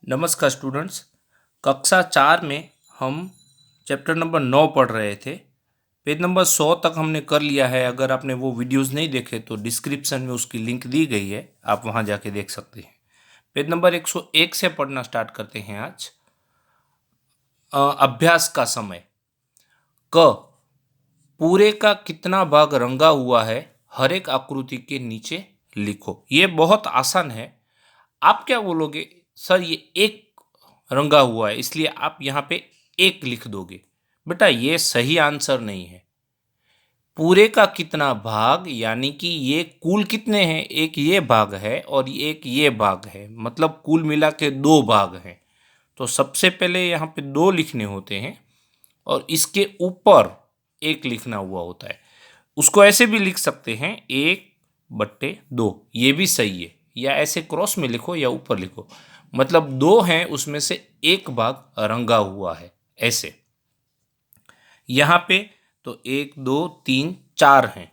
नमस्कार स्टूडेंट्स। कक्षा 4 में हम चैप्टर नंबर 9 पढ़ रहे थे। पेज नंबर 100 तक हमने कर लिया है। अगर आपने वो वीडियोस नहीं देखे तो डिस्क्रिप्शन में उसकी लिंक दी गई है, आप वहाँ जाके देख सकते हैं। पेज नंबर 101 से पढ़ना स्टार्ट करते हैं आज। अभ्यास का समय। क पूरे का कितना भाग रंगा हुआ है, हर एक आकृति के नीचे लिखो। ये बहुत आसान है। आप क्या बोलोगे, सर ये एक रंगा हुआ है इसलिए आप यहाँ पे एक लिख दोगे। बेटा ये सही आंसर नहीं है। पूरे का कितना भाग यानी कि ये कुल कितने हैं, एक ये भाग है और एक ये भाग है, मतलब कुल मिला के दो भाग हैं। तो सबसे पहले यहाँ पे दो लिखने होते हैं और इसके ऊपर एक लिखना हुआ होता है। उसको ऐसे भी लिख सकते हैं 1/2, ये भी सही है, या ऐसे क्रॉस में लिखो या ऊपर लिखो, मतलब दो हैं उसमें से एक भाग रंगा हुआ है ऐसे। यहाँ पे तो 1 2 3 4 हैं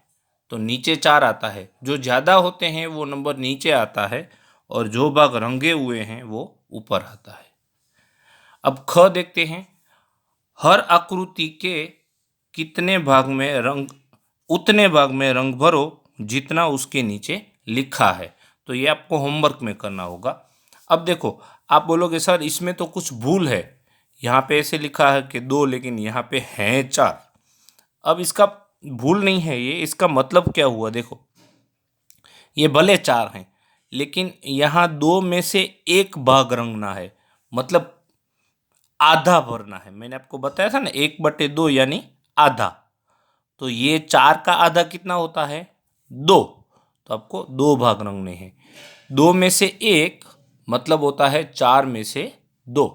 तो नीचे 4 आता है। जो ज़्यादा होते हैं वो नंबर नीचे आता है और जो भाग रंगे हुए हैं वो ऊपर आता है। अब ख देखते हैं। हर आकृति के कितने भाग में रंग, उतने भाग में रंग भरो जितना उसके नीचे लिखा है। तो ये आपको होमवर्क में करना होगा। अब देखो, आप बोलोगे सर इसमें तो कुछ भूल है, यहाँ पे ऐसे लिखा है कि 2 लेकिन यहाँ पे हैं 4। अब इसका भूल नहीं है ये, इसका मतलब क्या हुआ, देखो ये भले 4 हैं लेकिन यहाँ 2 में से एक भाग रंगना है, मतलब आधा भरना है। मैंने आपको बताया था ना 1/2 यानी आधा। तो ये 4 का आधा कितना होता है, 2। तो आपको 2 भाग रंगने हैं। 2 में से एक मतलब होता है 4 में से 2।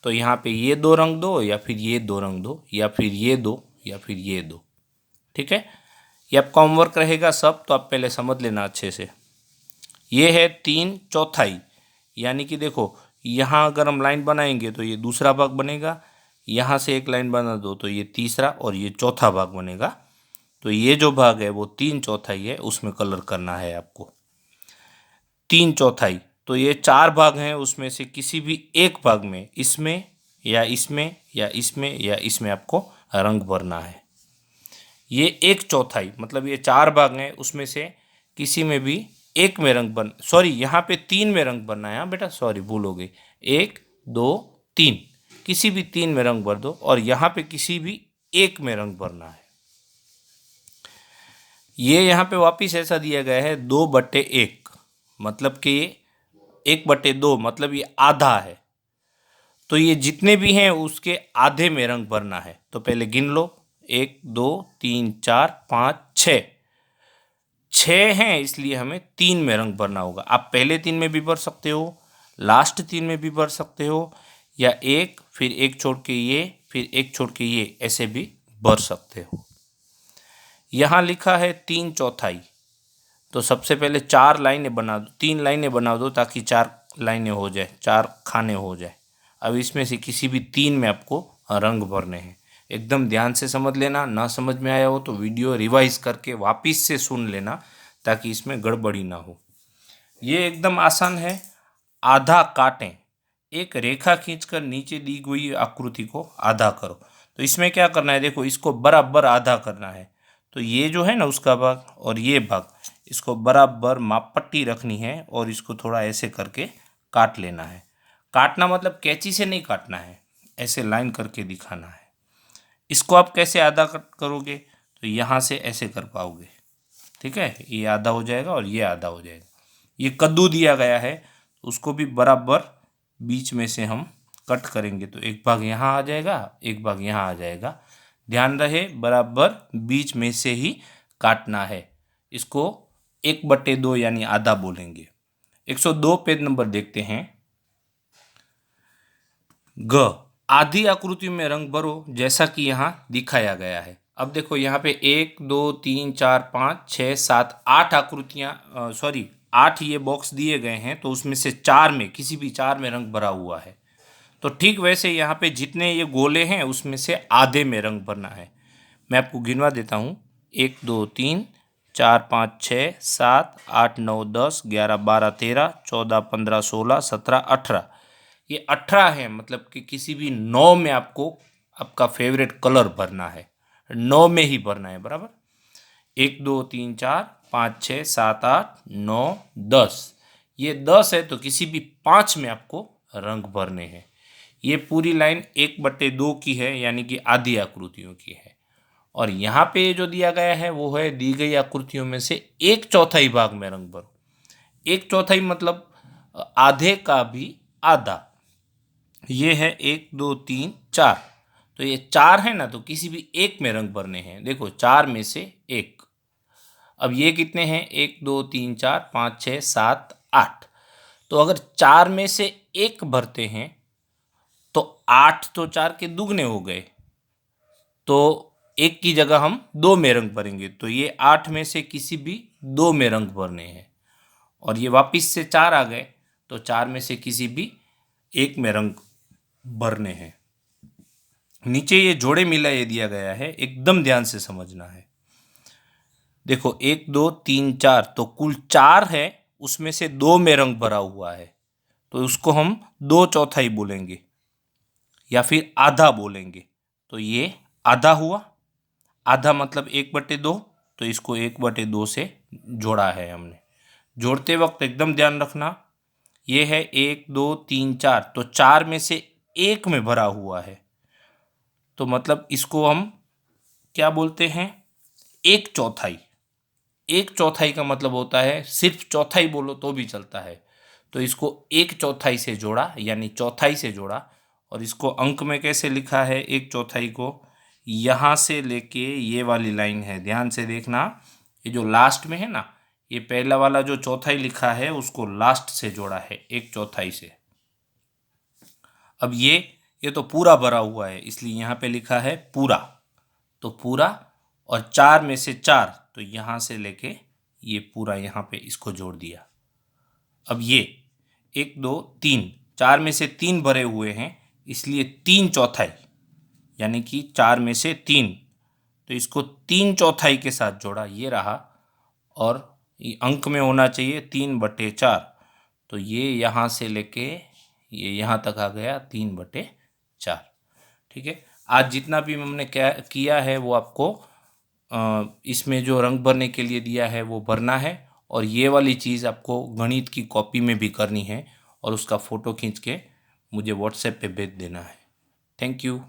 तो यहाँ पे ये 2 रंग दो या फिर ये 2 रंग दो या फिर ये 2 या फिर ये 2। ठीक है, ये आपका होमवर्क रहेगा सब, तो आप पहले समझ लेना अच्छे से। ये है 3/4, यानी कि देखो यहाँ अगर हम लाइन बनाएंगे तो ये दूसरा भाग बनेगा, यहाँ से एक लाइन बना दो तो ये तीसरा और ये चौथा भाग बनेगा। तो ये जो भाग है वो 3/4 है, उसमें कलर करना है आपको 3/4। तो ये 4 भाग हैं, उसमें से किसी भी एक भाग में, इसमें या इसमें या इसमें या इसमें आपको रंग भरना है। ये 1/4 मतलब ये 4 भाग हैं, उसमें से किसी में भी एक में रंग बन, सॉरी यहाँ पे 3 में रंग भरना है। हाँ बेटा सॉरी भूल हो गई, 1 2 3, किसी भी 3 में रंग भर दो और यहाँ पे किसी भी एक में रंग भरना है। ये यहाँ पे वापिस ऐसा दिया गया है 2/1, मतलब कि 1/2 मतलब ये आधा है। तो ये जितने भी हैं उसके आधे में रंग भरना है। तो पहले गिन लो, 1 2 3 4 5 6, 6 हैं इसलिए हमें 3 में रंग भरना होगा। आप पहले 3 में भी भर सकते हो, लास्ट 3 में भी भर सकते हो, या एक फिर एक छोड़ के ये फिर एक छोड़ के ये, ऐसे भी भर सकते हो। यहाँ लिखा है 3/4, तो सबसे पहले 4 लाइनें बना दो, 3 लाइनें बना दो ताकि 4 लाइनें हो जाए, 4 खाने हो जाए। अब इसमें से किसी भी 3 में आपको रंग भरने हैं। एकदम ध्यान से समझ लेना, ना समझ में आया हो तो वीडियो रिवाइज करके वापस से सुन लेना ताकि इसमें गड़बड़ी ना हो। ये एकदम आसान है। आधा काटें, एक रेखा खींचकर नीचे दी हुई आकृति को आधा करो। तो इसमें क्या करना है, देखो इसको बराबर आधा करना है। तो ये जो है ना उसका भाग और ये भाग, इसको बराबर माप पट्टी रखनी है और इसको थोड़ा ऐसे करके काट लेना है। काटना मतलब कैंची से नहीं काटना है, ऐसे लाइन करके दिखाना है। इसको आप कैसे आधा करोगे, तो यहाँ से ऐसे कर पाओगे। ठीक है, ये आधा हो जाएगा और ये आधा हो जाएगा। ये कद्दू दिया गया है, उसको भी बराबर बीच में से हम कट करेंगे तो एक भाग यहाँ आ जाएगा, एक भाग यहाँ आ जाएगा। ध्यान रहे बराबर बीच में से ही काटना है। इसको 1/2 यानी आधा बोलेंगे। 102 पेज नंबर देखते हैं। ग, आधी आकृति में रंग भरो जैसा कि यहाँ दिखाया गया है। अब देखो यहाँ पे 1 2 3 4 5 6 7 8 आकृतियाँ, सॉरी 8 ये बॉक्स दिए गए हैं, तो उसमें से 4 में, किसी भी 4 में रंग भरा हुआ है। तो ठीक वैसे यहाँ पे जितने ये गोले हैं उसमें से आधे में रंग भरना है। मैं आपको गिनवा देता हूँ, 1 2 3 4 5 6 7 8 9 10 11 12 13 14 15 16 17 18, ये 18 है, मतलब कि किसी भी 9 में आपको आपका फेवरेट कलर भरना है, 9 में ही भरना है, बराबर। 1 2 3 4 5 6 7 8 9 10, ये 10 है तो किसी भी 5 में आपको रंग भरने हैं। ये पूरी लाइन 1/2 की है, यानी कि आधी आकृतियों की है। और यहाँ पे जो दिया गया है वो है दी गई आकृतियों में से 1/4 भाग में रंग भरो। 1/4 मतलब आधे का भी आधा। ये है 1 2 3 4, तो ये 4 है ना, तो किसी भी एक में रंग भरने हैं। देखो 4 में से एक। अब ये कितने हैं? 1 2 3 4 5 6 7 8। तो अगर 4 में से एक भरते हैं तो 8 तो 4 के दुगने हो गए, तो एक की जगह हम 2 में रंग भरेंगे, तो ये 8 में से किसी भी 2 में रंग भरने हैं। और ये वापिस से 4 आ गए, तो 4 में से किसी भी एक में रंग भरने हैं। नीचे ये जोड़े मिला ये दिया गया है, एकदम ध्यान से समझना है। देखो 1 2 3 4, तो कुल 4 है, उसमें से 2 में रंग भरा हुआ है, तो उसको हम 2/4 बोलेंगे या फिर आधा बोलेंगे। तो ये आधा हुआ, आधा मतलब 1/2, तो इसको 1/2 से जोड़ा है हमने। जोड़ते वक्त एकदम ध्यान रखना, ये है 1 2 3 4, तो 4 में से एक में भरा हुआ है, तो मतलब इसको हम क्या बोलते हैं? 1/4। 1/4 का मतलब होता है, सिर्फ चौथाई बोलो तो भी चलता है, तो इसको 1/4 से जोड़ा, यानी चौथाई से जोड़ा। और इसको अंक में कैसे लिखा है 1/4 को? यहाँ से लेके ये वाली लाइन है, ध्यान से देखना, ये जो लास्ट में है ना, ये पहला वाला जो चौथाई लिखा है उसको लास्ट से जोड़ा है 1/4 से। अब ये तो पूरा भरा हुआ है, इसलिए यहाँ पे लिखा है पूरा, तो पूरा। और 4 में से 4, तो यहाँ से लेके ये पूरा यहाँ पे इसको जोड़ दिया। अब ये 1 2 3, 4 में से 3 भरे हुए हैं, इसलिए 3/4, यानी कि 4 में से 3, तो इसको 3/4 के साथ जोड़ा, ये रहा। और ये अंक में होना चाहिए 3/4, तो ये यहाँ से लेके ये यहाँ तक आ गया 3/4। ठीक है, आज जितना भी हमने क्या किया है वो आपको इसमें जो रंग भरने के लिए दिया है वो भरना है। और ये वाली चीज़ आपको गणित की कॉपी में भी करनी है, और उसका फ़ोटो खींच के मुझे व्हाट्सएप पे भेज देना है। Thank you.